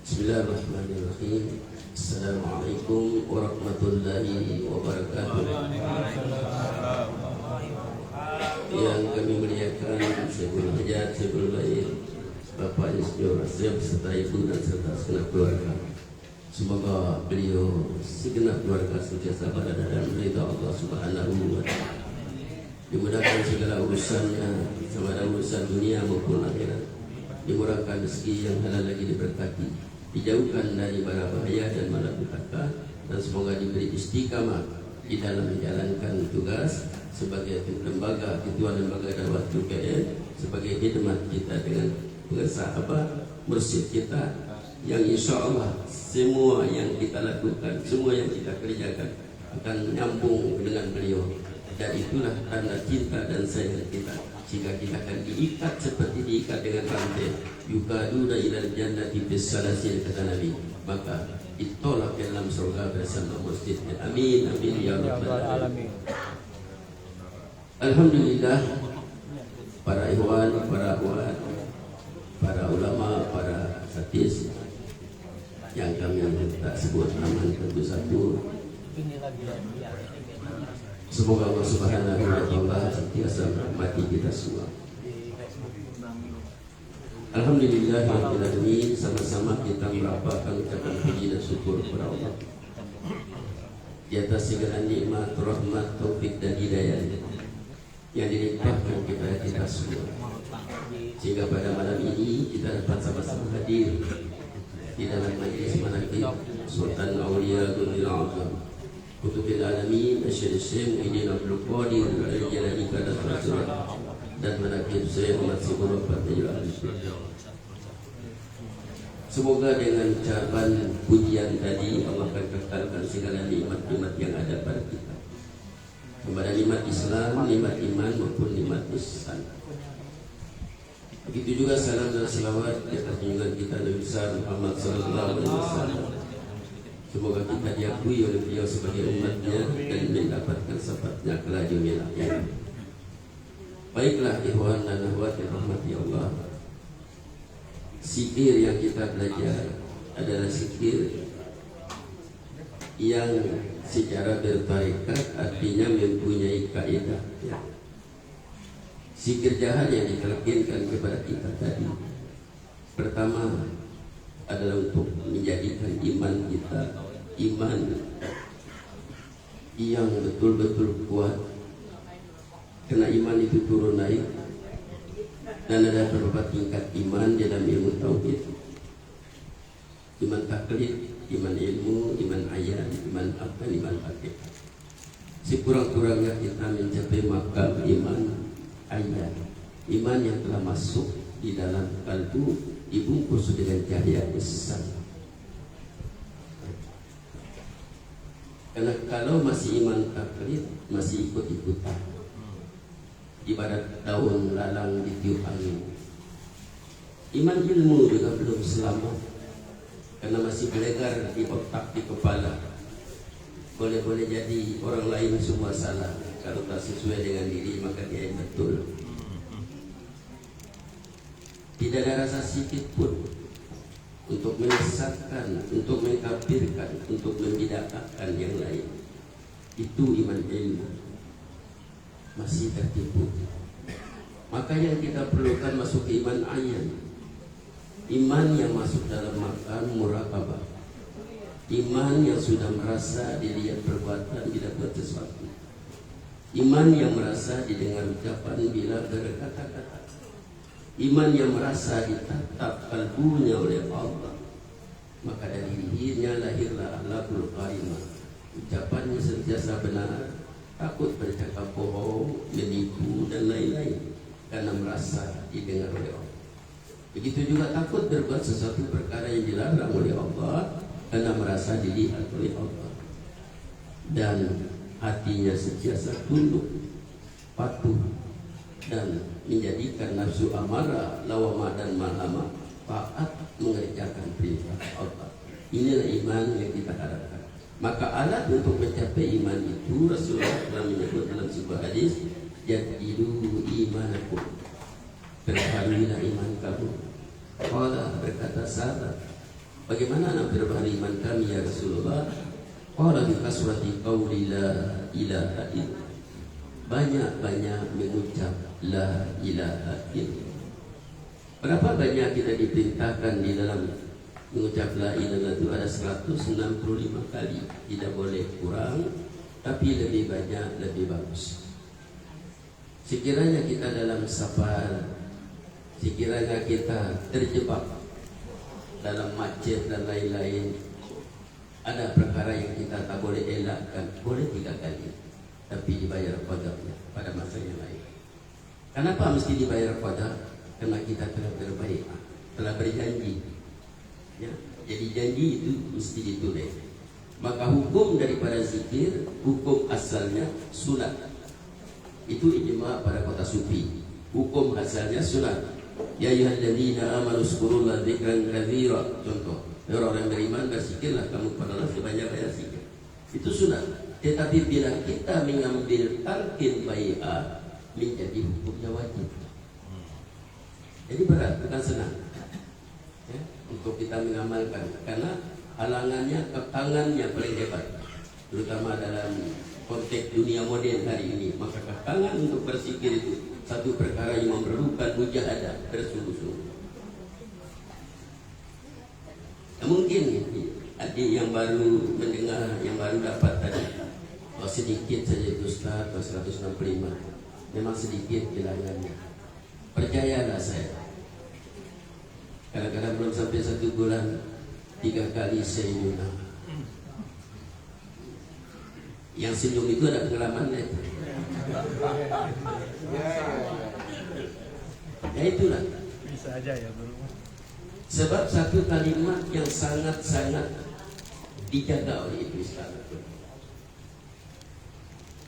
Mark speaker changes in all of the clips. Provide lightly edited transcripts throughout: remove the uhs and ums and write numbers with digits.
Speaker 1: Bismillahirrahmanirrahim. Assalamualaikum warahmatullahi wabarakatuh. Yang kami muliakan Syaikhul Hajat, Syaikhul Baik, Bapak Insinyur Azim serta Ibu dan serta segenap keluarga. Semoga beliau segenap keluarga sentiasa berada dalam ridha Allah Subhanahu wa Ta'ala. Dimudahkan segala urusannya, sama ada urusan dunia maupun akhirat. Dimurahkan rezeki yang halal lagi diberkati, dijauhkan dari bara bahaya dan malapetaka, dan semoga diberi istiqamah di dalam menjalankan tugas sebagai lembaga ketua lembaga dakwah UKM, sebagai khidmat kita dengan pengasahabat mursyid kita, yang insya Allah semua yang kita lakukan, semua yang kita kerjakan akan nyambung dengan beliau. Dan itulah tanda cinta dan sayang kita, jika kita akan diikat seperti diikat dengan rantai. Yukaduna ilal jannati bisalasil, kata Nabi, maka ditolak dalam surga bersama masjidnya. Amin amin ya rabbal alamin. Alhamdulillah, para ikhwan, para akhwat, para ulama, para satis yang kami tak sebut nama satu-satu, semoga Allah Subhanahu wa Ta'ala senantiasa merahmati kita semua. Alhamdulillah rabbil alamin. Sama-sama kita merapatkan ucapan puji dan syukur kepada Allah di atas segala nikmat, rahmat, taufik dan hidayah yang dilimpahkan kepada kita semua, sehingga pada malam ini kita dapat sama-sama hadir di dalam majlis manaqib Sultan Aulia Ghawthul A'zam Qutubil Alamin Syekh Muhyiddin Abdul Qadir Al-Jalani Qadasul dan manaqib Syekh Muhammad Siburuh Fatihul Alim. Semoga dengan ucapan pujian tadi Allah akan kekalkan segala nikmat-nikmat yang ada pada kita, kepada nikmat Islam, nikmat iman maupun nikmat ihsan. Begitu juga salam dan selawat di atas junjungan kita Nabi besar Muhammad sallallahu alaihi wasallam. Semoga kita diakui oleh beliau sebagai umatnya dan mendapatkan syafaatnya kelak di yaumil akhir. Baiklah ikhwan dan akhwat yang rahmati Allah, zikir yang kita belajar adalah zikir yang secara bertarekat, artinya mempunyai kaidah. Zikir jahat yang ditalkinkan kepada kita tadi, pertama adalah untuk menjadikan iman kita iman yang betul-betul kuat, karena iman itu turun naik dan ada beberapa tingkat iman dalam ilmu tauhid: iman taklid, iman ilmu, iman ayat, iman akal, iman hakikat. Sekurang-kurangnya kita mencapai makam iman ayat, iman yang telah masuk di dalam kalbu, dibungkus dengan cahaya ihsan. Karena kalau masih iman taklid, masih ikut-ikutan, ibarat daun lalang ditiup angin. Iman ilmu juga belum selamat, karena masih belegar di otak, di kepala. Boleh-boleh jadi orang lain semua salah, kalau tak sesuai dengan diri maka dia yang betul. Tidak ada rasa sedikit pun untuk menyesatkan, untuk mengkafirkan, untuk membidakan yang lain. Itu iman ilmu, masih tertipu. Maka yang kita perlukan masuk ke iman ayan, iman yang masuk dalam makan muraqabah, iman yang sudah merasa dilihat perbuatan bila buat sesuatu, iman yang merasa didengar ucapan bila berkata-kata, iman yang merasa ditatap kalbunya oleh Allah. Maka dari dirinya lahirlah akhlakul karimah, ucapannya sentiasa benar, takut bercakap bohong, menipu dan lain-lain, karena merasa didengar oleh Allah. Begitu juga takut berbuat sesuatu perkara yang dilarang oleh Allah, karena merasa dilihat oleh Allah. Dan hatinya sentiasa tunduk, patuh, dan menjadikan nafsu amarah, lawamah dan malhamah taat mengerjakan perintah Allah. Inilah iman yang kita harapkan. Maka alat untuk mencapai iman itu Rasulullah telah menyebut dalam sebuah hadis, jadidu imanakum, perbaharuilah iman kamu. Allah berkata sahabat, Bagaimana nak beriman kami ya Rasulullah? Qala bi kasrati qawli la ilaha illallah. Banyak-banyak mengucap la ilaha illallah. Berapa banyak kita diperintahkan di dalam mengucap la ilaha itu? Ada 165 kali. Tidak boleh kurang, tapi lebih banyak lebih bagus. Sekiranya kita dalam safar, sekiranya kita terjebak dalam macet dan lain-lain, ada perkara yang kita tak boleh elakkan, boleh 3 kali, tapi dibayar qadanya pada masa yang lain. Kenapa mesti dibayar qada? Karena kita telah berbaik, telah berjanji, ya. Jadi janji itu mesti ditulis. Maka hukum daripada zikir, hukum asalnya sunat. Itu ijma' pada kota sufi. Hukum asalnya sunat. Ya ayyuhalladzina amanu zkurullaha dzikran katsira. Contoh, orang yang beriman berzikirlah kamu kepada Allah sebanyak-banyak zikir. Itu sunat. Tetapi bila kita mengambil talqin bai'ah, menjadi hukumnya wajib. Jadi berat, bukan senang, ya, untuk kita mengamalkan. Karena halangannya, kekangannya paling hebat, terutama dalam konteks dunia modern hari ini. Maka kekangan untuk berzikir itu satu perkara yang memerlukan mujahadah bersungguh-sungguh. Mungkin adik yang baru mendengar, yang baru dapat tadi, sedikit saja itu Ustaz, 165. Memang sedikit bilangannya. Percayalah saya. Kadang-kadang belum sampai 1 bulan 3 kali senyum. Yang senyum itu ada pengalamannya. Ya itulah.
Speaker 2: Bisa aja ya Guru.
Speaker 1: Sebab satu kalimat yang sangat-sangat dijaga oleh Iblis.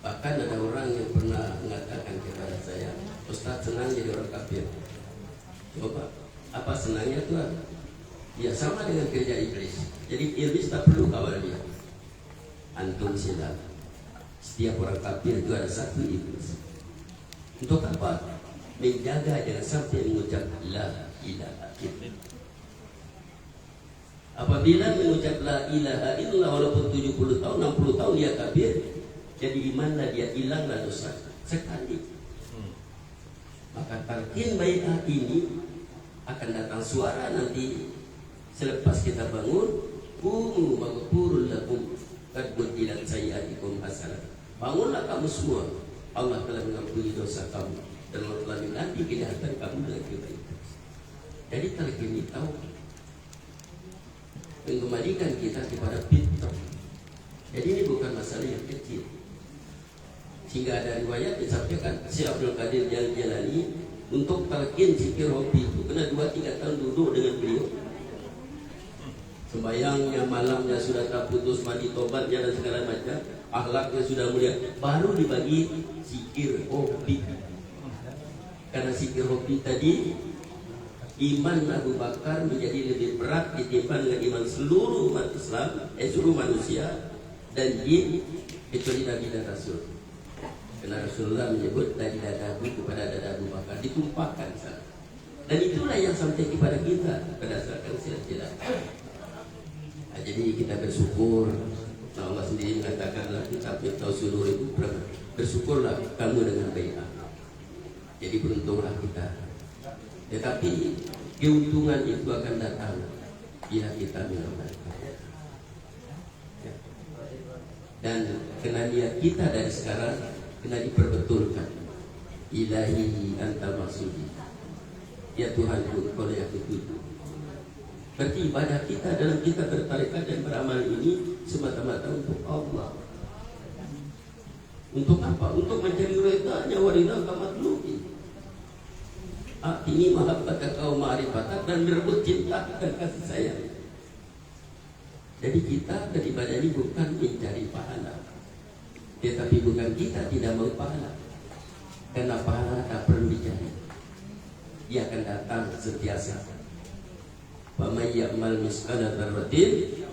Speaker 1: Bahkan ada orang yang pernah mengatakan kepada saya, Ustaz senang jadi orang kafir. Coba, apa senangnya Tuhan? Ya sama dengan kerja iblis. Jadi iblis tak perlu kawal dia. Antum silap. Setiap orang kafir itu ada satu iblis. Untuk apa? Menjaga jangan sampai mengucap la ilaha illallah. Apabila mengucap la ilaha illallah walaupun 70 tahun, 60 tahun dia kafir, jadi imanlah dia, hilanglah dosa sekali. Maka talqin bai'ah ini akan datang suara nanti selepas kita bangun, qumu maghfurul lakum qad budilat sayyi'atikum hasanah. Bangunlah kamu semua, Allah telah mengampuni dosa kamu dan Allah telah mengganti kejahatan kamu dengan kebaikan. Jadi talqin itu mengembalikan kita kepada fitrah. Jadi ini bukan masalah yang kecil. Sehingga ada riwayat disampaikan Syekh Abdul Qadir Jalani untuk talqin zikir hobi itu kena 2-3 tahun duduk dengan beliau. Sembayangnya malamnya sudah tak putus, mandi tobatnya dan segala macam, akhlaknya sudah mulia, baru dibagi zikir hobi. Karena zikir hobi tadi iman Abu Bakar menjadi lebih berat ditimbang dengan iman seluruh umat Islam, seluruh manusia dan jin kecuali Nabi dan Rasul. Karena Rasulullah menyebut dari dadaku kepada dada Abu Bakar ditumpahkan sana. Dan itulah yang sampai kepada kita berdasarkan silsilah. Nah, jadi kita bersyukur. Nah, Allah sendiri mengatakanlah kitab Miftahus Sudur itu, bersyukurlah kamu dengan bai'ah. Jadi beruntunglah kita. Tetapi keuntungan itu akan datang bila kita mengamalkan. Dan kena niat kita dari sekarang kena diperbetulkan. Ilahi anta maksudi, ya Tuhanku kau yang kutuju. Berarti ibadah kita dalam kita bertarekat dan beramal ini semata-mata untuk Allah. Untuk apa? Untuk mencari ridha-Nya wa ridha kamatlubi. Ini mahabbata kau ma'rifatah dan merebut cinta dan kasih sayang. Jadi kita beribadah ini bukan mencari pahala, tetapi bukan kita tidak mau pahala. Karena pahala tak perlu dicari, dia akan datang sentiasa. Faman ya'mal misqala dzarratin,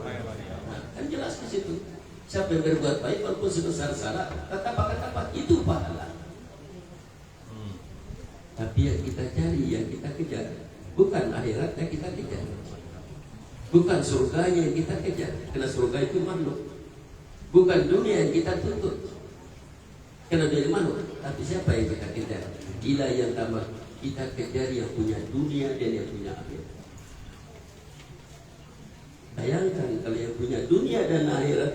Speaker 1: kan jelas di situ. Siapa yang berbuat baik walaupun sebesar salah, tetap akan dapat itu pahala. Tapi yang kita cari, yang kita kejar bukan akhirat yang kita kejar. Bukan surganya yang kita kejar, karena surga itu makhluk. Bukan dunia yang kita tuntut, karena dunia makhluk. Tapi siapa yang kita kejar? Ila yang tambah kita kejar yang punya dunia dan yang punya akhirat. Bayangkan kalau yang punya dunia dan akhirat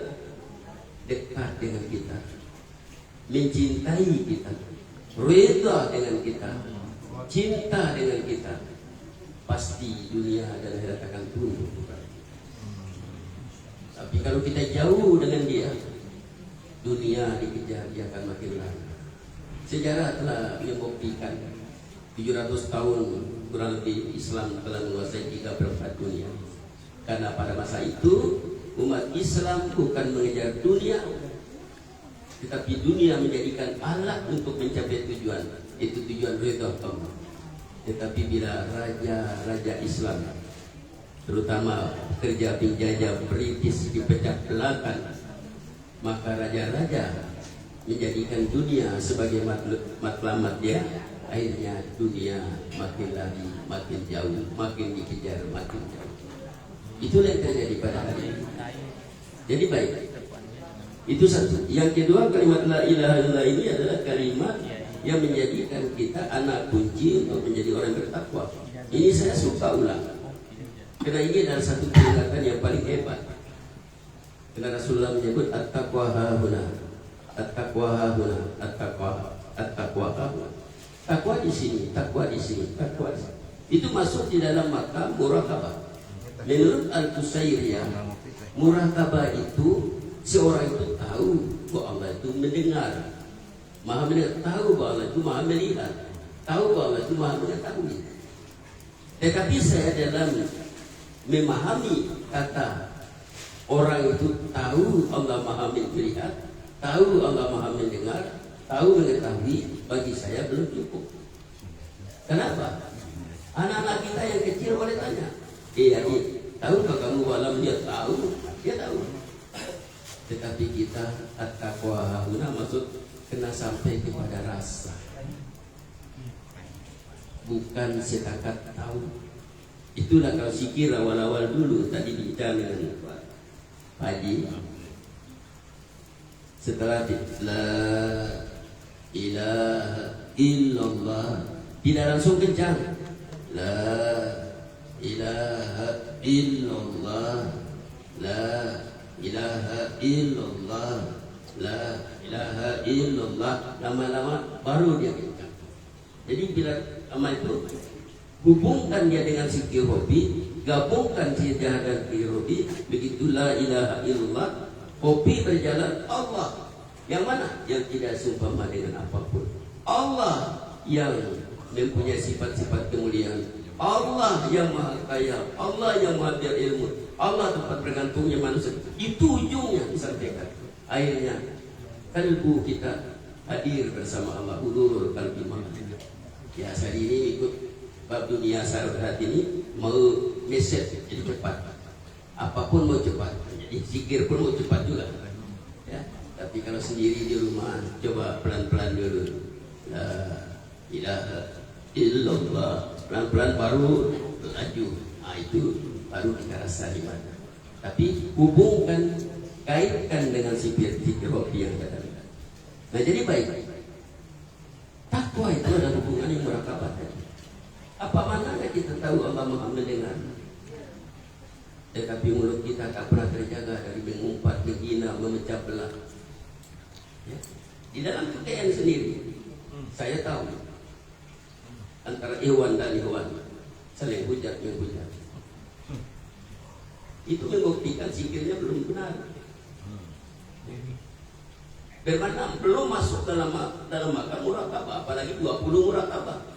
Speaker 1: dekat dengan kita, mencintai kita, reda dengan kita, cinta dengan kita, pasti dunia dan akhirat akan tunduk. Tapi kalau kita jauh dengan dia, dunia dikejar, dia akan makin lama. Sejarah telah membuktikan 700 tahun kurang lebih Islam telah menguasai 3/4 dunia. Karena pada masa itu umat Islam bukan mengejar dunia, tetapi dunia menjadikan alat untuk mencapai tujuan, itu tujuan ridha Allah. Tetapi bila raja-raja Islam, terutama kerja penjajah British dipecah belakang, maka raja-raja menjadikan dunia sebagai matlamat dia. Akhirnya dunia makin lari, makin jauh, makin dikejar, makin jauh. Itulah yang terjadi pada hari ini. Jadi baik, itu satu. Yang kedua, kalimat la ilaha illallah ini adalah kalimat yang menjadikan kita anak kunci untuk menjadi orang bertakwa. Ini saya suka ulang, karena ini adalah satu peringatan yang paling hebat. Karena Rasulullah menyebut at-taqwa hahuna, at-taqwa hahuna, at-taqwa hahuna. Takwa di sini, takwa di sini, takwa di sini. Itu masuk di dalam makam muraqabah. Menurut Al-Qusairiyah, muraqabah itu seorang itu tahu bahwa Allah itu mendengar, maha mendengar, tahu bahwa Allah itu maha melihat, tahu bahwa Allah itu maha mengetahui. Tetapi saya dalam memahami kata orang itu tahu Allah maha melihat, tahu Allah maha mendengar, tahu mengetahui, bagi saya belum cukup. Kenapa? Anak-anak kita yang kecil boleh tanya, tahukah kamu bahwa dia tahu? Dia tahu. Tetapi kita at-taqwa hahuna maksud kena sampai kepada rasa, bukan setakat tahu. Itulah kalau zikir awal-awal dulu tadi bicara dengan Pak Haji, setelah la ilaha illallah tidak langsung kencang, la ilaha illallah, la ilaha illallah, la ilaha illallah. Lama-lama baru dia kencang. Jadi bila amal itu hubungkan dia dengan zikir hobi, gabungkan zikir dan zikir hobi, begitu la ilaha illallah, hobi berjalan Allah. Yang mana? Yang tidak seumpama dengan apapun. Allah yang mempunyai sifat-sifat kemuliaan, Allah yang maha kaya, Allah yang maha berilmu, Allah tempat bergantungnya manusia. Itu ujungnya disampaikan. Akhirnya kalbu kita hadir bersama Allah, ulul kalbi maha. Ya, hari ini ikut bab dunia sahabat ini mau message jadi cepat. Apapun mau cepat. Jadi zikir pun mau cepat juga. Ya, tapi kalau sendiri di rumah coba pelan-pelan dulu. La ilaha illallah, pelan-pelan baru laju. Nah, itu baru kita rasa di mana. Tapi hubungkan, kaitkan dengan zikir hobi yang kita lakukan. Nah, jadi baik. Takwa itu adalah hubungan yang muraqabah. Apa mananya kita tahu Allah maha mendengar, tetapi mulut kita tak pernah terjaga dari mengumpat, menghina, memecah belah. Ya. Di dalam kekayaan sendiri, saya tahu antara ikhwan dan ikhwan saling hujat menghujat. Itu membuktikan zikirnya belum benar. Bermakna belum masuk dalam makam muraqabah, apalagi 20 muraqabah.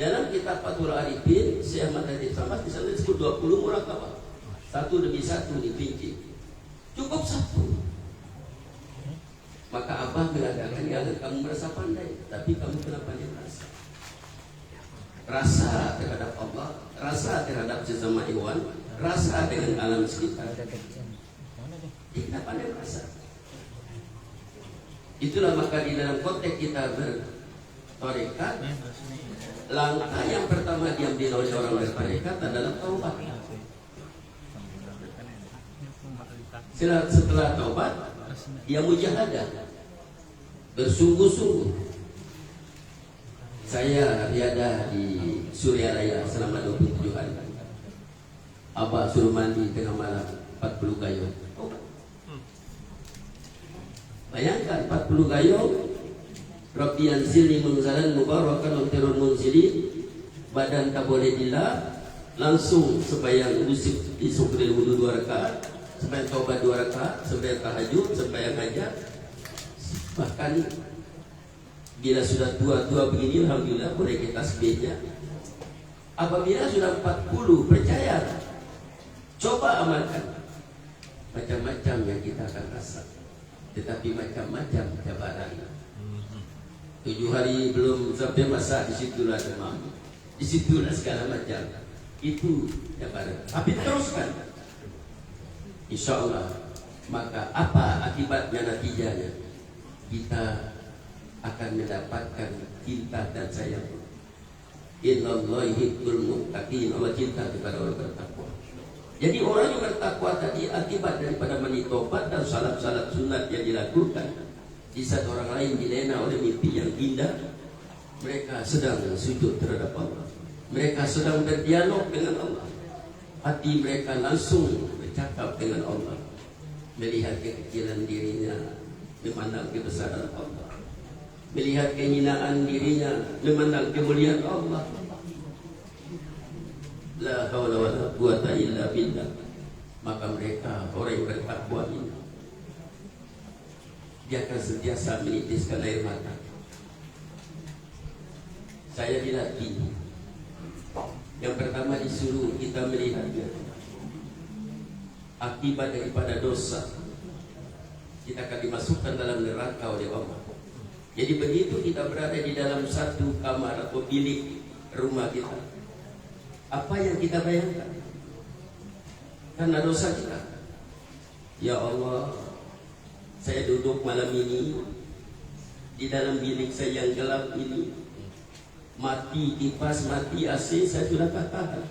Speaker 1: Dalam kitab Fathul Arifin, Syekh Ahmad Samad di sana disebut 20 muraqabah. Satu demi satu dipinci. Cukup satu. Maka Abah mengatakan jangan kamu merasa pandai, tapi kamu kena pandai rasa. Rasa terhadap Allah, rasa terhadap sesama ikhwan, rasa dengan alam sekitar. Kita pandai rasa. Itulah maka di dalam konteks kita tarekat, langkah yang pertama diambil oleh orang bertarekat adalah taubat. Setelah taubat, dia mujahadah, bersungguh-sungguh. Saya riadah di Surya Raya selama 27 hari. Abah suruh mandi tengah malam 40 gayung. Bayangkan 40 gayung. Rabbi anzilni munzalan mubarakan wa khairul munzilin. Badan tak boleh dilap, langsung sembahyang disukril wudu 2 rakaat, sembahyang taubat 2 rakaat, sembahyang tahajud, sembahyang hajat. Bahkan bila sudah tua-tua begini, alhamdulillah boleh kita tasbihnya. Apabila sudah 40, percaya, coba amalkan. Macam-macam yang kita akan rasa, tetapi macam-macam cabaran. 7 hari belum sampai masa, disitulah demam, disitulah segala macam. Itu cabaran. Tapi teruskan, insya Allah. Maka apa akibatnya, natijanya? Kita akan mendapatkan cinta dan sayang. Innallaha yuhibbul muttaqin. Allah cinta kepada orang bertakwa. Jadi orang yang bertakwa tadi akibat daripada menitobat dan salat-salat sunat yang dilakukan. Di saat orang lain dilena oleh mimpi yang indah, mereka sedang sujud terhadap Allah. Mereka sedang berdialog dengan Allah. Hati mereka langsung bercakap dengan Allah, melihat kekecilan dirinya, memandang kebesaran Allah, melihat kehinaan dirinya, memandang kemuliaan Allah. La haula wala quwata illa billah. Maka mereka, orang yang bertakwa ini, dia akan sentiasa menitiskan air mata. Saya dilatih. Yang pertama disuruh kita melihatnya akibat daripada dosa, kita akan dimasukkan dalam neraka oleh Allah. Jadi begitu kita berada di dalam satu kamar atau bilik rumah kita, apa yang kita bayangkan? Karena dosa kita. Ya Allah, saya duduk malam ini di dalam bilik saya yang gelap ini, mati kipas, mati AC, saya sudah tak tahan.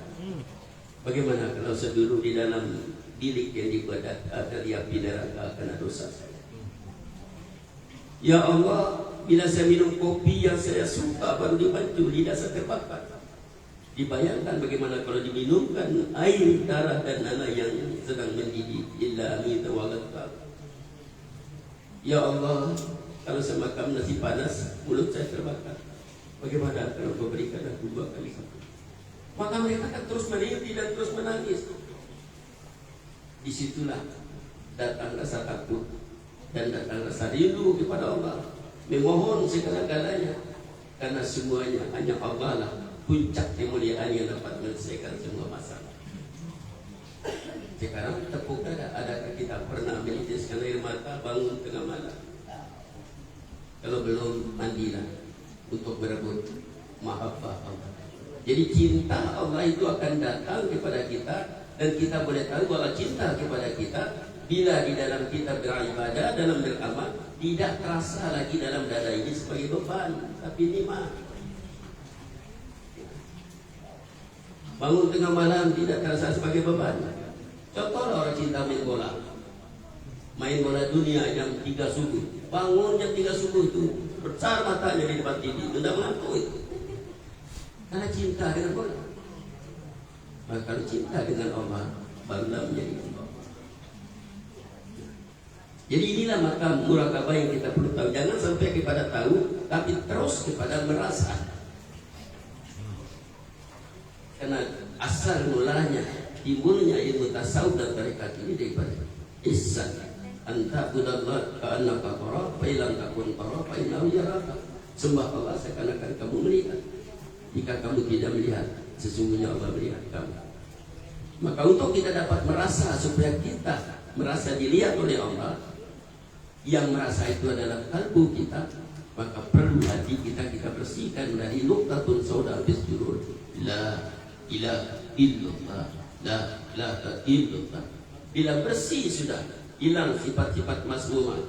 Speaker 1: Bagaimana kalau saya duduk di dalam bilik yang dibuat dari api neraka karena dosa saya? Ya Allah, bila saya minum kopi yang saya suka baru dibantu, lidah saya terbakar. Dibayangkan bagaimana kalau diminumkan air, darah dan anak yang sedang mendidih. Illa amita wa ghatta. Ya Allah, kalau saya makan nasi panas, mulut saya terbakar. Bagaimana kalau kau berikan aku 2 kali satu? Maka mereka akan terus merintih dan terus menangis. Disitulah datang rasa takut dan datang rasa rindu kepada Allah, memohon segala-galanya. Karena semuanya hanya Allah lah puncak kemuliaan yang dapat menyelesaikan semua masalah. Sekarang tepuk dada, adakah kita pernah menitiskan air mata bangun tengah malam? Kalau belum, mandilah untuk berebut mahabbah Allah. Jadi cinta Allah itu akan datang kepada kita, dan kita boleh tahu bahwa cinta kepada kita bila di dalam kita beribadah, dalam beramal, tidak terasa lagi dalam dada ini sebagai beban, tapi nikmat. Bangun tengah malam tidak terasa sebagai beban. Contohlah orang cinta main bola. Main bola dunia jam 3 subuh. Bangun jam 3 subuh itu, besar matanya di depan TV, sudah mengantuk itu. Karena cinta dengan bola. Maka kalau cinta dengan Allah, barulah menjadi Allah. Jadi inilah makam muraqabah yang kita perlu tahu. Jangan sampai kepada tahu, tapi terus kepada merasa. Karena asal mulanya, timbulnya ilmu tasawuf dan tarekat ini daripada ihsan. Anta budallah ka'annaka tara fa illam takun tara fa innahu yaraka. Sembah Allah seakan-akan kamu melihat. Jika kamu tidak melihat, sesungguhnya Allah melihat kamu. Maka untuk kita dapat merasa, supaya kita merasa dilihat oleh Allah, yang merasa itu adalah kalbu kita, maka perlu hati kita bersihkan dari nuqtatun sauda bis jurur. La ilaha illallah, la ilaha illallah. Bila bersih sudah, hilang sifat-sifat mazmumah,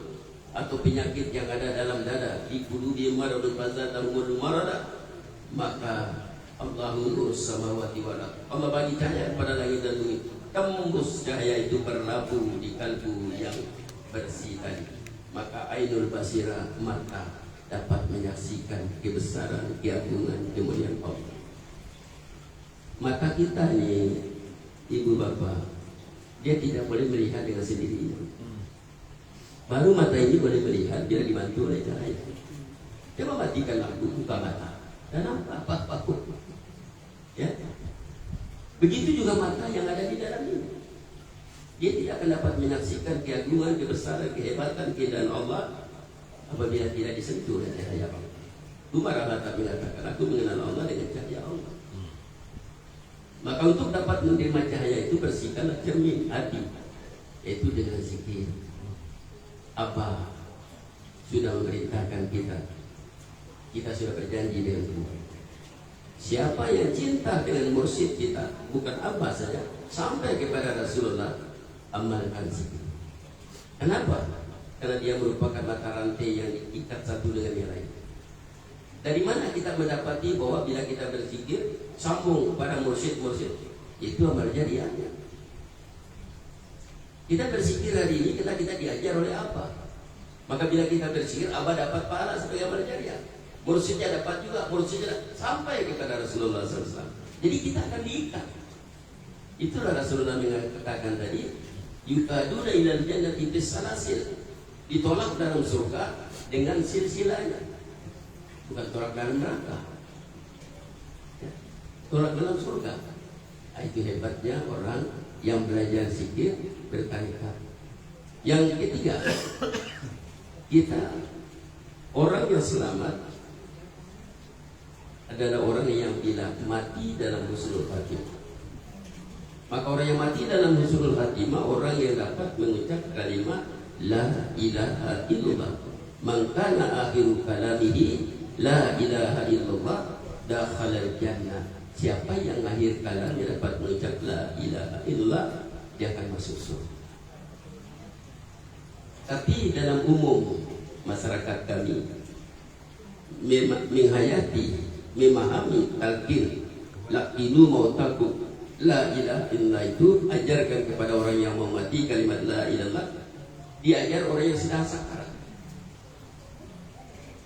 Speaker 1: atau penyakit yang ada dalam dada, di qulubi maradun fazadahum marada, maka Allahu nurus samawati wal ardh. Allah bagi cahaya pada langit dan bumi. Tembus cahaya itu berlabuh di kalbu yang bersih tadi. Maka ainul basira, mata dapat menyaksikan kebesaran, keagungan, kemuliaan Allah. Mata kita nih, ibu bapak, dia tidak boleh melihat dengan sendirinya. Baru mata ini boleh melihat bila dibantu oleh cahaya. Coba matikan lampu, buka mata, dan apa? Ya. Begitu juga mata yang ada di dalam ini. Dia tidak akan dapat menyaksikan keagungan, kebesaran, kehebatan, keindahan Allah apabila tidak disentuh oleh cahaya Allah. Umar Al-Khattab mengatakan, aku mengenal Allah dengan cahaya Allah. Maka untuk dapat menerima cahaya itu bersihkanlah cermin hati, yaitu dengan zikir. Apa sudah memerintahkan kita? Kita sudah berjanji dengan Tuhan. Siapa yang cinta dengan mursyid kita, bukan Abah saja, sampai kepada Rasulullah, amalkan zikir. Kenapa? Karena dia merupakan mata rantai yang diikat satu dengan yang lain. Dari mana kita mendapati bahwa bila kita berzikir sambung pada mursyid-mursyid? Itu amal jariahnya. Kita berzikir hari ini kita diajar oleh apa? Maka bila kita berzikir, Abah dapat pahala sebagai amal jariah. Mursyidnya dapat juga, mursyidnya sampai kepada Rasulullah SAW. Jadi kita akan diikat. Itulah Rasulullah mengatakan tadi, yukaduna ilal jannati bisalasil, ditolak dalam surga dengan silsilahnya, bukan tolak dalam neraka, ya, tolak dalam surga. Itu hebatnya orang yang belajar zikir bertarikat. Yang ketiga, kita orang yang selamat adalah orang yang bila mati dalam husnul khatimah. Maka orang yang mati dalam husnul khatimah, orang yang dapat mengucap kalimat la ilaha illallah. Man kana akhiru kalamihi la ilaha illallah dakhalal jannah. Siapa yang akhir kalamnya dapat mengucap la ilaha illallah, dia akan masuk surga. Tapi dalam umum masyarakat kami menghayati, memahami talqin laqinu mautakum la ilaha illallah, itu ajarkan kepada orang yang mau mati kalimat la ilallah, diajar orang yang sedang sakarat.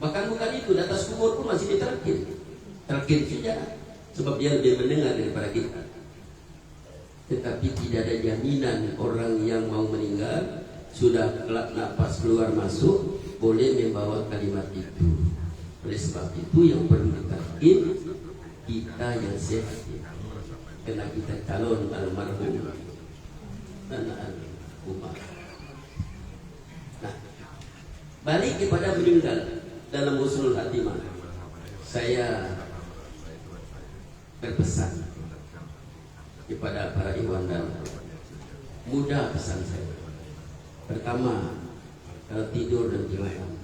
Speaker 1: Bahkan bukan itu, di atas kubur pun masih diterkin saja, sebab dia lebih mendengar daripada kita. Tetapi tidak ada jaminan orang yang mau meninggal sudah kelak nafas keluar masuk boleh membawa kalimat itu. Oleh sebab itu yang perlu ditarkin kita yang sehat, karena kita calon almarhum dan almarhumah. Nah, balik kepada meninggal dalam husnul khatimah, saya berpesan kepada para ikhwan dan mudah pesan saya. Pertama, kalau tidur dan malam,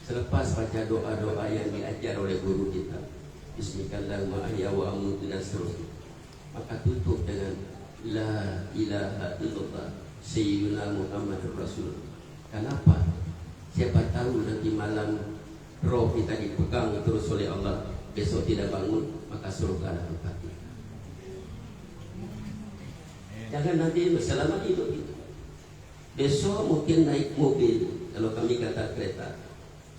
Speaker 1: selepas baca doa-doa yang diajar oleh guru kita, Bismillahirrahmanirrahim, ahya wa amutu dan seterusnya, maka tutup dengan la ilaha illallah sayyiduna Muhammadur Rasul. Kenapa? Siapa tahu nanti malam roh kita dipegang terus oleh Allah, besok tidak bangun, maka surga adalah tempat kita. Jangan nanti berselamat hidup itu. Besok mungkin naik mobil, kalau kami kata kereta.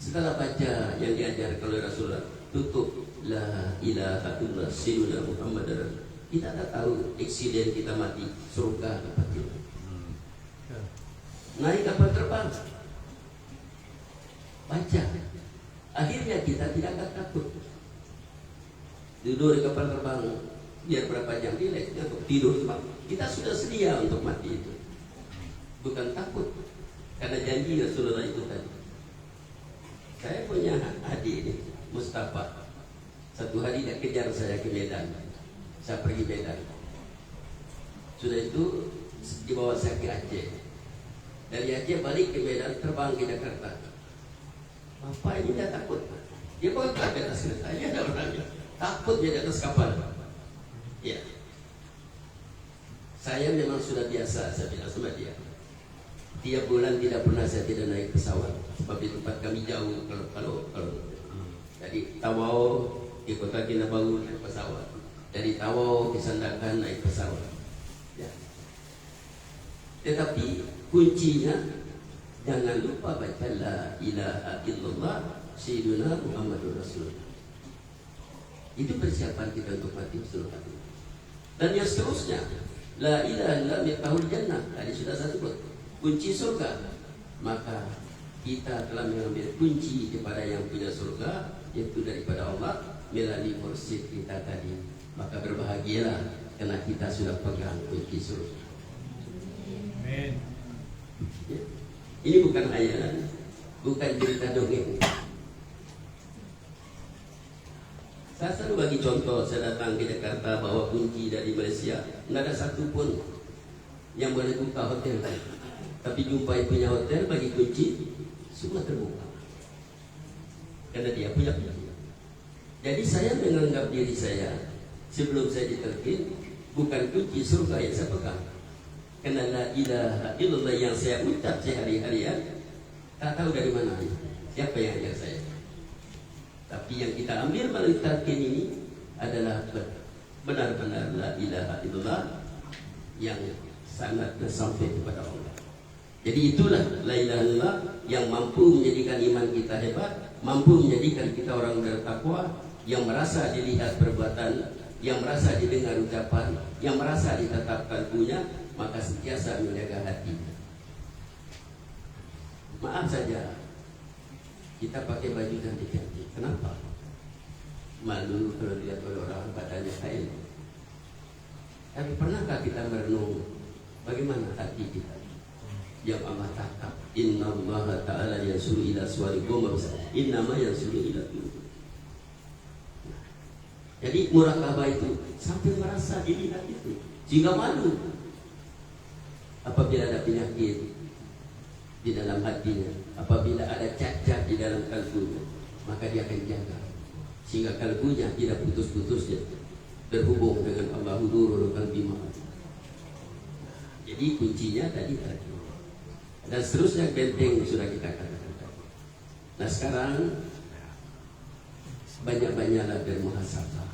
Speaker 1: Setelah baca yang diajar oleh Rasulullah, tutup la ilaha illallah sayyidina Muhammad. Kita tak tahu eksiden kita mati, surga tempat kita. Naik kapal terbang, baca, akhirnya kita tidak akan takut. Duduk di kapal terbang, biar berapa jam relax, untuk tidur, kita sudah sedia untuk mati itu. Bukan takut, karena janji Rasulullah itu tadi. Saya punya adik ini, Mustafa. Satu hari dia kejar saya ke Medan. Saya pergi Medan. Sudah itu dibawa saya ke Aceh. Dari Aceh balik ke Medan, terbang ke Jakarta. Bapak ini dia takut. Dia bukan ke atas kereta, dia ada orangnya. Takut dia di atas kapal. Ya. Saya memang sudah biasa, saya bilang sama dia. Tiap bulan tidak pernah saya tidak naik pesawat, sebab di tempat kami jauh. Kalau jadi Tawau ke Kota Kinabalu naik pesawat, dari Tawau ke Sandakan naik pesawat. Ya. Tetapi kuncinya jangan lupa baca la ilaha illallah sayyiduna Muhammadur Rasulullah. Itu persiapan kita untuk mati seluruh hati. Dan yang seterusnya, la ilaha illallah miftahul jannah. Tadi sudah saya sebut kunci surga. Maka kita telah mengambil kunci kepada yang punya surga, yaitu daripada Allah melalui mursyid kita tadi. Maka berbahagialah karena kita sudah pegang kunci surga. Amin. Ya. Ini bukan hayalan, bukan cerita dongeng. Saya selalu bagi contoh, saya datang ke Jakarta bawa kunci dari Malaysia, tidak ada satu pun yang boleh buka hotel. Tapi jumpai punya hotel bagi kunci, semua terbuka. Karena dia punya kunci. Jadi saya menganggap diri saya sebelum saya diterkin bukan kunci surga yang saya pegang. Karena la ilaha illallah yang saya ucap sehari-harian tak tahu dari mana, siapa yang ajar saya. Tapi yang kita ambil melalui talqin ini adalah benar-benar la ilaha illallah yang sangat sampai kepada Allah. Jadi itulah la ilaha illallah yang mampu menjadikan iman kita hebat, mampu menjadikan kita orang bertakwa, yang merasa dilihat perbuatan, yang merasa didengar ucapan, yang merasa ditetapkan punya, maka sentiasa menjaga hati. Maaf saja, kita pakai baju cantik-cantik. Kenapa? Malu kalau dilihat oleh orang badannya kain. Tapi pernahkah kita merenung bagaimana hati kita? Yang Allah tatap, Inna Allah Ta'ala yansuru ila suwarikum, innama yansuru ila qulubikum. Jadi muraqabah itu sampai merasa dilihat itu, sehingga malu. Apabila ada penyakit di dalam hatinya, apabila ada cacat di dalam kalbunya, maka dia akan jaga sehingga kalbunya tidak putus-putusnya berhubung dengan Allah nurul qalbi. Jadi kuncinya tadi dan seterusnya benteng sudah kita katakan. Nah sekarang banyak-banyaklah bermuhasabah.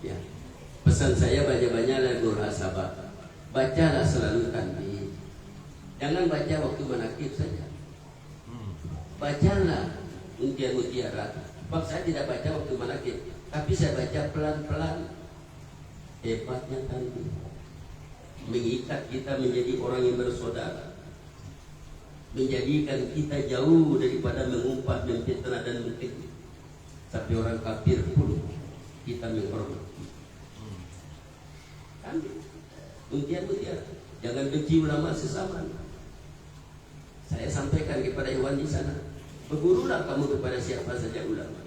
Speaker 1: Ya, pesan saya banyak-banyaklah bermuhasabah. Bacalah selalu tanbih. Jangan baca waktu menakib saja. Bacalah untian mutiara. Sebab saya tidak baca waktu menakib, tapi saya baca pelan-pelan. Hebatnya tanbih, mengikat kita menjadi orang yang bersaudara, menjadikan kita jauh daripada mengumpat, memfitnah dan mengfitnah. Tapi orang kafir pun kita menghormati. Tanbih. Mutiara, jangan benci ulama sesama. Saya sampaikan kepada hewan di sana, bergurulah kamu kepada siapa saja ulama.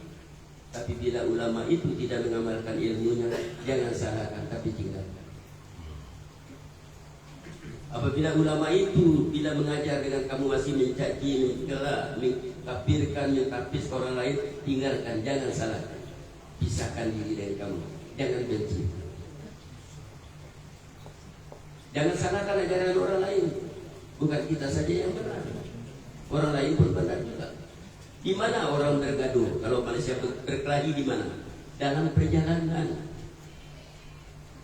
Speaker 1: Tapi bila ulama itu tidak mengamalkan ilmunya, jangan salahkan, tapi tinggalkan. Apabila ulama itu bila mengajar dengan kamu masih mencaci, mencela, mengkafirkan, mentapis orang lain, tinggalkan, jangan salahkan. Pisahkan diri dari kamu, jangan benci. Jangan salahkan ajaran orang lain. Bukan kita saja yang benar, orang lain pun benar juga. Di mana orang bergaduh? Kalau Malaysia berkelahi di mana? Dalam perjalanan.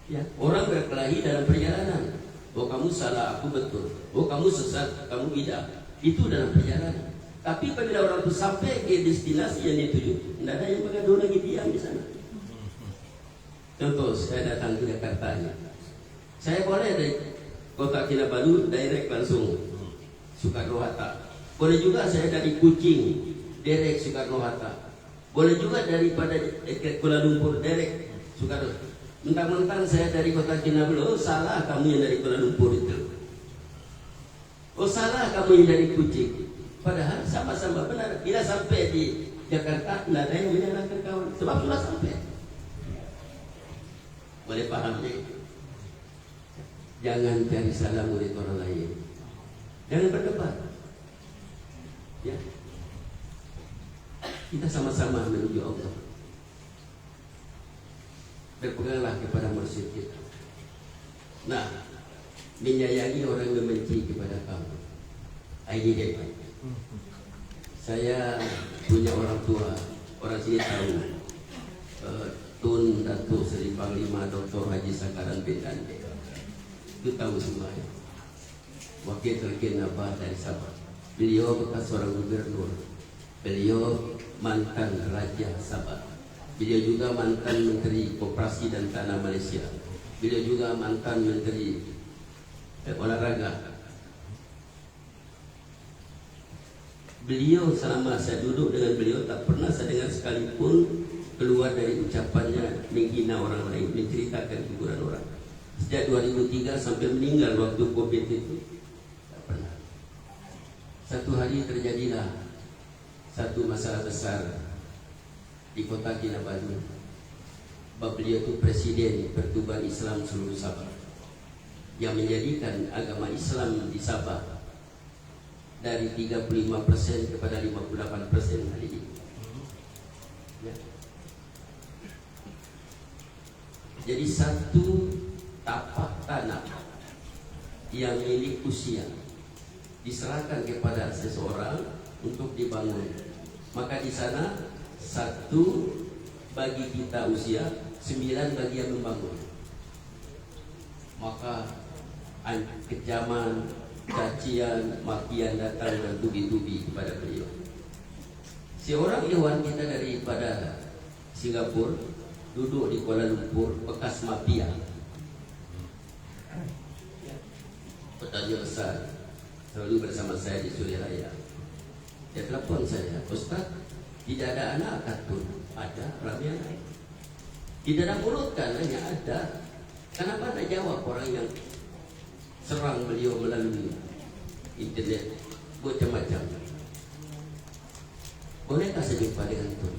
Speaker 1: Ya, orang berkelahi dalam perjalanan. Oh kamu salah, aku betul. Oh kamu sesat, kamu tidak. Itu dalam perjalanan. Tapi apabila orang itu sampai ke destinasi yang dituju, tidak ada yang bergaduh lagi, diam di sana. Contoh, saya datang ke Jakarta. Saya boleh dari Kota Kinabalu direct langsung Soekarno-Hatta. Boleh juga saya dari Kuching direct Soekarno-Hatta. Boleh juga daripada Kuala Lumpur direct Soekarno. Mentang-mentang saya dari Kota Kinabalu, oh salah kamu yang dari Kuala Lumpur itu. Oh salah kamu yang dari Kuching. Padahal sama-sama benar. Bila sampai di Jakarta, tidak ada yang menyalahkan kawan, sebab sudah sampai. Boleh pahamnya itu. Jangan cari salah murid orang lain. Jangan berdebat. Ya. Kita sama-sama menuju Allah. Berpeganglah kepada mursyid kita. Nah, menyayangi orang yang membenci kepada kamu. Ini dia. Saya punya orang tua, orang sini tahu, Tun Datuk Seri Panglima Dr. Haji Sakaran bin Dande. Itu tahu semuanya. Wakil Terkin Abah dari Sabah. Beliau bekas seorang gubernur. Beliau mantan Raja Sabah. Beliau juga mantan Menteri Koperasi dan Tanah Malaysia. Beliau juga mantan Menteri Olahraga. Beliau selama saya duduk dengan beliau tak pernah saya dengar sekalipun keluar dari ucapannya menghina orang lain, menceritakan hiburan orang. Sejak 2003 sampai meninggal waktu COVID itu tak pernah. Satu hari terjadilah satu masalah besar di kota Kinabalu. Sebab beliau itu presiden Pertubuhan Islam seluruh Sabah yang menjadikan agama Islam di Sabah dari 35% kepada 58% hari ini. Ya. Jadi satu tapak tanah yang milik usia diserahkan kepada seseorang untuk dibangun. Maka di sana satu bagi kita usia, 9 bagi yang membangun. Maka kecaman, cacian, makian datang dan tubi-tubi kepada beliau. Seorang Iwan kita daripada Singapura duduk di Kuala Lumpur, bekas mafia. Petanya besar, selalu bersama saya di Suriraya. Dia telepon saya, Ustaz, tidak ada anak kartun. Ada, ramai anak. Tidak ada mulut kan, hanya ada. Kenapa nak jawab orang yang serang beliau melalui internet macam-macam? Bolehkah saya jumpa dengan itu?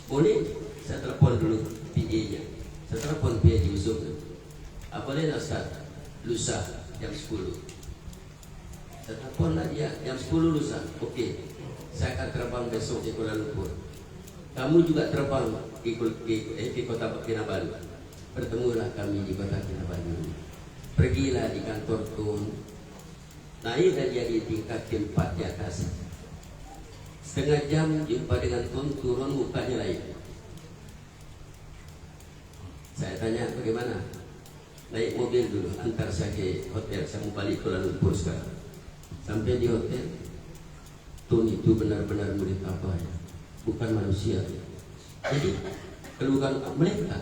Speaker 1: Boleh. Saya telepon dulu PA-nya. Saya telepon PA di Yusuf. Boleh tak Ustaz? Lusa jam 10. Saya telepon lah dia jam 10 lusa. Okey. Saya akan terbang besok di Kuala Lumpur. Kamu juga terbang ke kota Kinabalu. Bertemulah kami di kota Kinabalu. Pergilah di kantor Tun. Naik dan dia di tingkat keempat di atas. Setengah jam jumpa dengan Tun, turun mukanya lain. Saya tanya bagaimana? Naik mobil dulu, antar saya ke hotel. Saya mau balik Kuala Lumpur sekarang. Sampai di hotel, Tun itu benar-benar murid apa ya? Bukan manusia. Jadi keluhan mereka.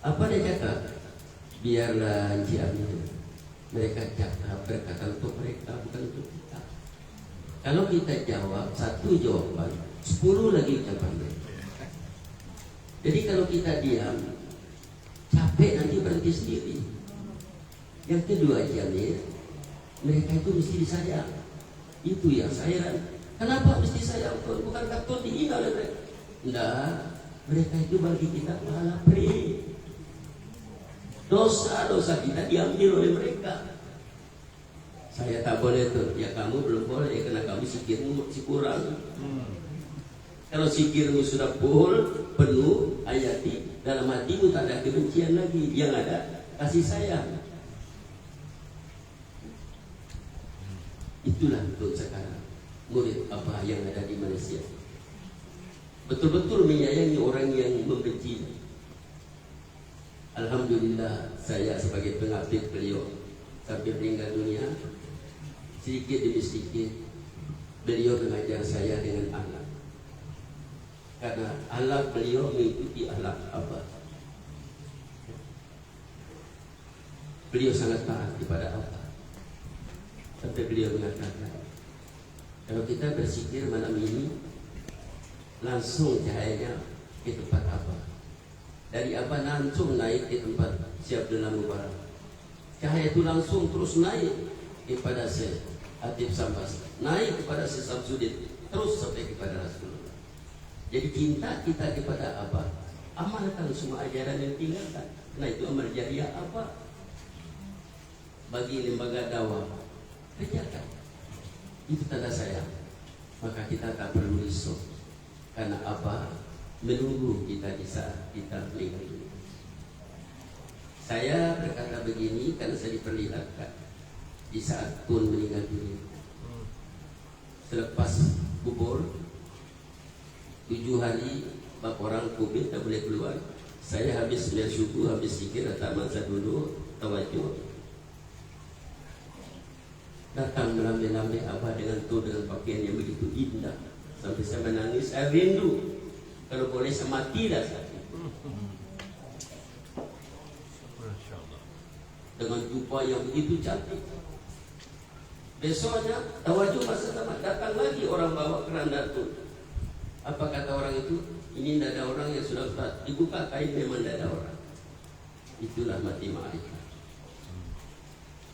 Speaker 1: Apa dia cakap? Biarlah Encik Amir. Mereka cakap berkata untuk mereka, bukan untuk kita. Kalau kita jawab satu jawaban, 10 lagi ucapan mereka. Jadi kalau kita diam, capek nanti berhenti sendiri. Yang kedua Amir, mereka itu mesti disayang. Itu yang sayang. Kenapa mesti sayang? Bukan takut dihina oleh mereka. Tidak, mereka itu bagi kita pahala free. Dosa-dosa kita diambil oleh mereka. Saya tak boleh tuh. Ya kamu belum boleh karena kamu sikirmu masih kurang. Kalau sikirmu sudah full, penuh, hayati, dalam hatimu tak ada kebencian lagi. Yang ada kasih sayang. Itulah untuk sekarang murid apa yang ada di Malaysia. Betul-betul menyayangi orang yang membenci. Alhamdulillah saya sebagai pengabdi beliau sampai meninggal dunia, sedikit demi sedikit beliau mengajar saya dengan akhlak. Karena akhlak beliau mengikuti akhlak apa? Beliau sangat taat kepada apa? Sampai beliau mengatakan, kalau kita bersikir malam ini, langsung cahayanya ke tempat apa? Dari apa langsung naik ke tempat Syekh Abdullah Mubarak. Cahaya itu langsung terus naik kepada Syekh Hatib Sambas, naik kepada Syekh Samsudin, terus sampai kepada Rasulullah. Jadi cinta kita kepada apa? Amalkan semua ajaran yang tinggalkan. Nah itu amal jariah apa? Bagi lembaga dakwah, kerjakan. Itu tanda sayang. Maka kita tak perlu risau. Karena apa? Menunggu kita di saat kita meninggal dunia. Saya berkata begini karena saya diperlihatkan di saat pun meninggal dunia. Selepas kubur 7 hari bab orang COVID tak boleh keluar. Saya habis sembahyang subuh, habis zikir datang masa dulu tawajuh. Datang melambai-lambai Abah dengan pakaian yang begitu indah. Sampai saya menangis, saya rindu. Kalau boleh saya mati dah saat itu. Dengan jumpa yang begitu cantik. Besoknya tawajuh masa tamat, datang lagi orang bawa keranda tu. Apa kata orang itu? Ini tidak ada orang yang sudah Ustaz. Dibuka kain memang tidak ada orang. Itulah mati ma'rifah.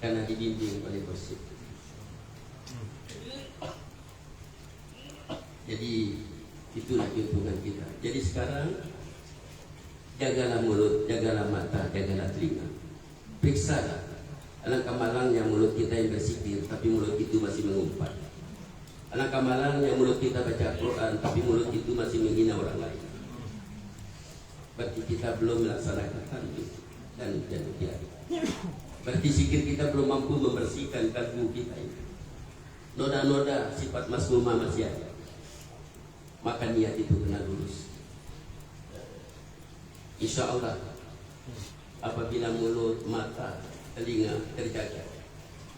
Speaker 1: Karena dibimbing oleh Gosip. Jadi itulah keuntungan kita. Jadi sekarang jagalah mulut, jagalah mata, jagalah telinga. Periksalah. Alangkah malangnya mulut kita yang berzikir, tapi mulut itu masih mengumpat. Alangkah malangnya mulut kita baca Quran, tapi mulut itu masih menghina orang lain. Berarti kita belum melaksanakan tanbih dan ruqyah. Berarti zikir kita belum mampu membersihkan kalbu kita ini. Noda-noda sifat masmumah masih ada. Maka niat itu kena lurus. Insya Allah apabila mulut, mata, telinga terjaga,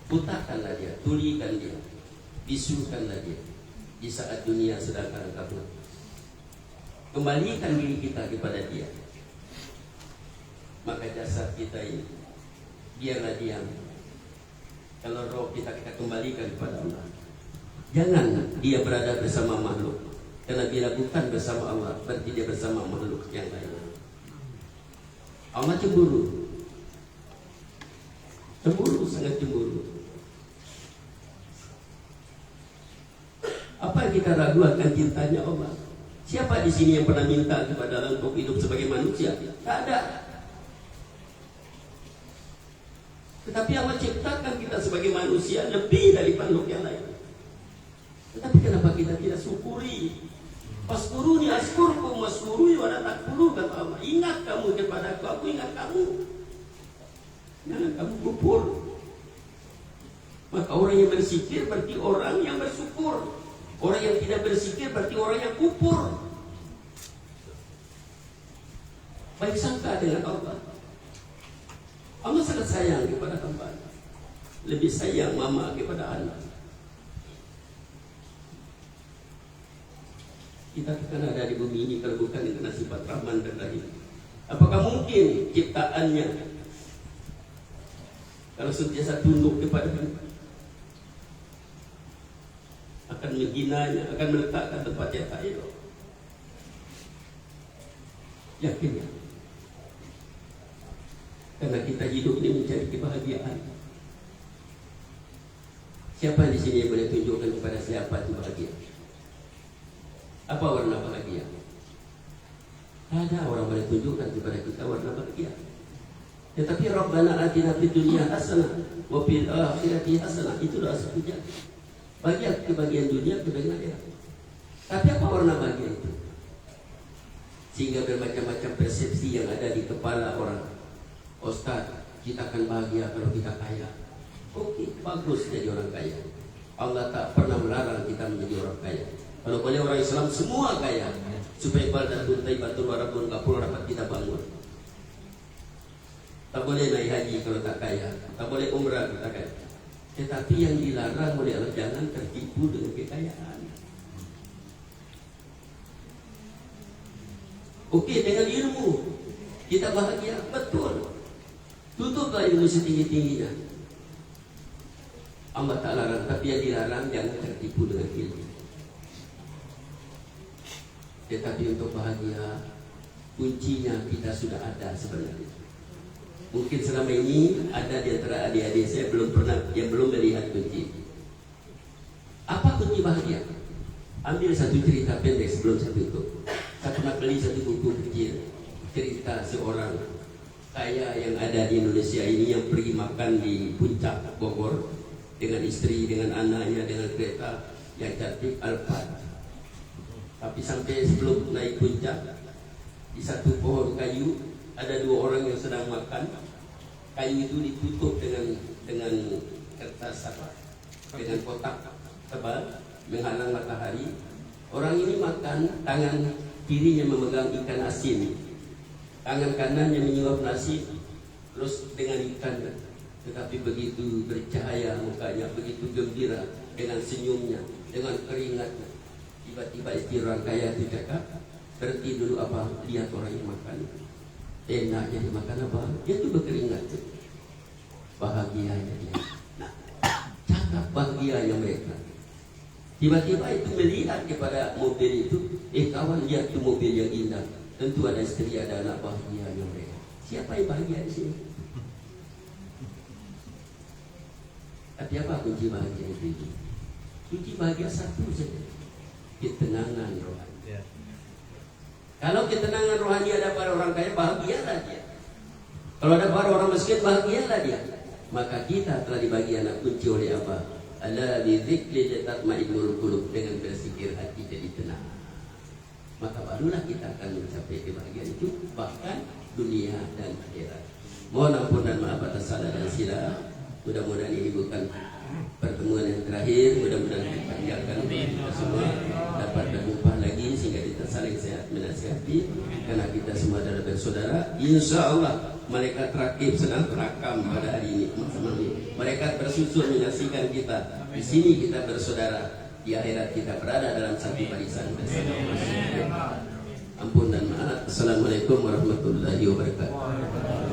Speaker 1: putakanlah dia, tulikan dia, bisukanlah dia di saat dunia sedang kabut. Kembalikan diri kita kepada dia. Maka jasad kita ini biarlah diam. Kalau roh kita kembalikan kepada Allah. Jangan dia berada bersama makhluk. Karena bila bukan bersama Allah, berarti dia bersama makhluk yang lain. Allah cemburu. Cemburu, sangat cemburu. Apa yang kita ragu akan cintanya Allah? Siapa di sini yang pernah minta kepada Allah untuk hidup sebagai manusia? Tak ada. Tetapi Allah ciptakan kita sebagai manusia lebih dari makhluk yang lain. Tetapi kenapa kita tidak syukuri? Waskuruni askurkum waskuruni wa la takfuru, kata Allah. Ingat kamu kepada aku ingat kamu. Jangan kamu kufur. Maka orang yang berzikir berarti orang yang bersyukur. Orang yang tidak berzikir berarti orang yang kufur. Baik sangka dengan Allah. Allah sangat sayang kepada hamba. Lebih sayang mama kepada anak. Kita akan ada di bumi ini kalau bukan dengan sifat Rahman dan Rahim. Apakah mungkin ciptaannya kalau sentiasa tunduk kepada-Nya, akan menghinanya, akan meletakkan tempat yang tak elok? Yakinnya. Karena kita hidup ini mencari kebahagiaan. Siapa di sini yang boleh tunjukkan kepada siapa itu bahagia? Apa warna bahagia? Ada orang boleh tunjukkan kepada kita warna bahagia. Tetapi Rabbana atina fid dunya hasanah wa fil akhirati hasanah, itu doa satu. Bahagia kebahagiaan dunia, kebahagiaan akhirat. Tapi apa warna bahagia itu? Sehingga bermacam-macam persepsi yang ada di kepala orang. Ustaz, kita akan bahagia kalau kita kaya. Oke, bagus jadi orang kaya. Allah tak pernah melarang kita menjadi orang kaya. Kalau boleh orang Islam semua kaya, supaya baldatun thayyibatun wa rabbun ghafur dapat kita bangun. Tak boleh naik haji kalau tak kaya, tak boleh umrah kalau tak kaya. Tetapi yang dilarang oleh Allah, jangan tertipu dengan kekayaan. Oke, dengan ilmu kita bahagia, betul. Tutuplah ilmu setinggi-tingginya. Allah tak larang, tapi yang dilarang jangan tertipu dengan ilmu. Tetapi untuk bahagia, kuncinya kita sudah ada sebenarnya. Mungkin selama ini ada di antara adik-adik saya yang belum melihat kunci. Apa kunci bahagia? Ambil satu cerita pendek sebelum saya tutup. Saya pernah beli satu buku kecil, cerita seorang kaya yang ada di Indonesia ini yang pergi makan di puncak Bogor dengan istri, dengan anaknya, dengan kereta yang cantik Alphard. Tapi sampai sebelum naik puncak, di satu pohon kayu ada 2 orang yang sedang makan. kayu itu ditutup dengan kertas apa? Dengan kotak tebal menghalang matahari. Orang ini makan, tangan kirinya memegang ikan asin, tangan kanannya menyuap nasi, terus dengan ikan. Tetapi begitu bercahaya mukanya, begitu gembira dengan senyumnya, dengan keringatnya. Tiba-tiba istri orang kaya itu cakap, berhenti dulu apa? Lihat orang yang makan. Enaknya dimakan apa? Dia tuh berkeringat. Bahagianya dia. Nah, cakap bahagianya mereka. Tiba-tiba itu melihat kepada mobil itu, kawan, lihat tuh mobil yang indah. Tentu ada istri, ada anak, bahagianya mereka. Siapa yang bahagia di sini? Tapi apa kunci bahagia itu? Kunci bahagia satu saja, ketenangan rohani. Kalau ketenangan rohani ada pada orang kaya, bahagialah dia. Kalau ada pada orang miskin, bahagialah dia. Maka kita telah dibagi anak kunci oleh apa? Ala bi dzikri tatma'innul qulub, dengan berzikir hati jadi tenang. Maka barulah kita akan mencapai kebahagiaan itu, bahkan dunia dan akhirat. Mohon ampun dan maaf atas salah dan silap. Mudah-mudahan ini bukan pertemuan yang terakhir. Mudah-mudahan dipanjangkan kita semua dapat berjumpa lagi sehingga kita saling sehat menasihati, karena kita semua adalah bersaudara. Insya Allah malaikat rakib sedang terakam pada hari ini. Malaikat bersusun menyaksikan kita. Di sini kita bersaudara, di akhirat kita berada dalam satu barisan bersama. Ampun dan maaf. Assalamualaikum warahmatullahi wabarakatuh.